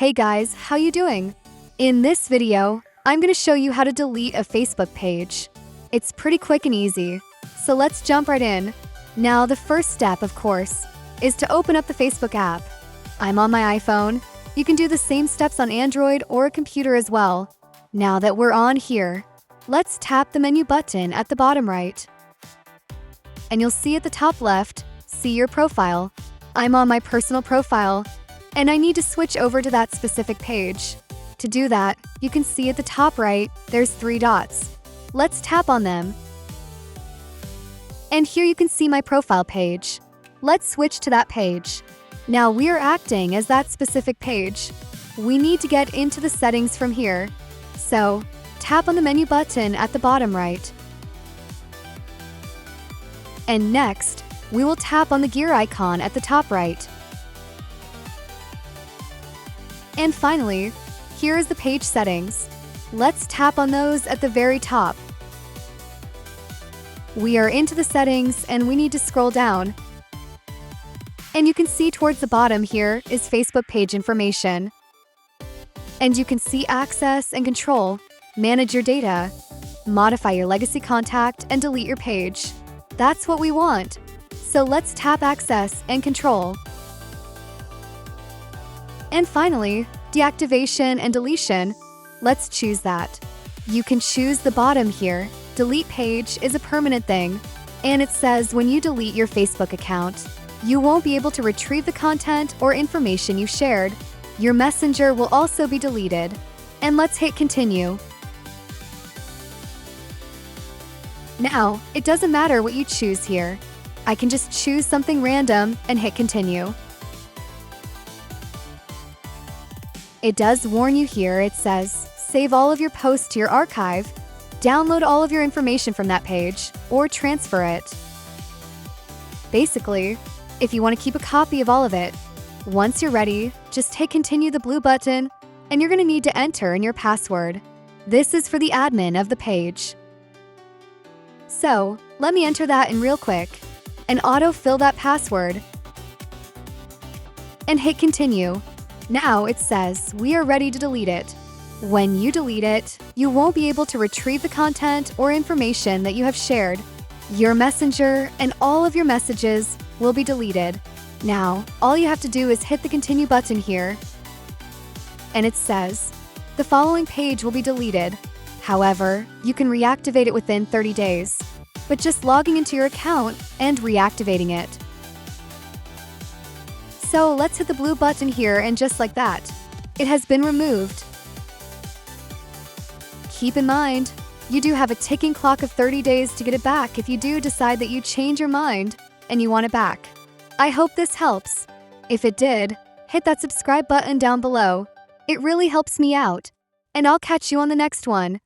Hey guys, how you doing? In this video, I'm going to show you how to delete a Facebook page. It's pretty quick and easy, so let's jump right in. Now, the first step, of course, is to open up the Facebook app. I'm on my iPhone. You can do the same steps on Android or a computer as well. Now that we're on here, let's tap the menu button at the bottom right. And you'll see at the top left, see your profile. I'm on my personal profile, and I need to switch over to that specific page. To do that, you can see at the top right, there's 3 dots. Let's tap on them. And here you can see my profile page. Let's switch to that page. Now we are acting as that specific page. We need to get into the settings from here. So, tap on the menu button at the bottom right. And next, we will tap on the gear icon at the top right. And finally, here is the page settings. Let's tap on those at the very top. We are into the settings and we need to scroll down. And you can see towards the bottom here is Facebook page information. And you can see access and control, manage your data, modify your legacy contact, and delete your page. That's what we want. So let's tap access and control. And finally, deactivation and deletion. Let's choose that. You can choose the bottom here. Delete page is a permanent thing, and it says when you delete your Facebook account, you won't be able to retrieve the content or information you shared. Your messenger will also be deleted. And let's hit continue. Now, it doesn't matter what you choose here. I can just choose something random and hit continue. It does warn you here. It says, save all of your posts to your archive, download all of your information from that page, or transfer it. Basically, if you want to keep a copy of all of it, once you're ready, just hit continue the blue button, and you're going to need to enter in your password. This is for the admin of the page. So, let me enter that in real quick, and auto-fill that password, and hit continue. Now it says we are ready to delete it. When you delete it, you won't be able to retrieve the content or information that you have shared. Your messenger and all of your messages will be deleted. Now, all you have to do is hit the continue button here, and it says the following page will be deleted. However, you can reactivate it within 30 days, but just logging into your account and reactivating it. So let's hit the blue button here, and just like that, it has been removed. Keep in mind, you do have a ticking clock of 30 days to get it back if you do decide that you change your mind and you want it back. I hope this helps. If it did, hit that subscribe button down below. It really helps me out. And I'll catch you on the next one.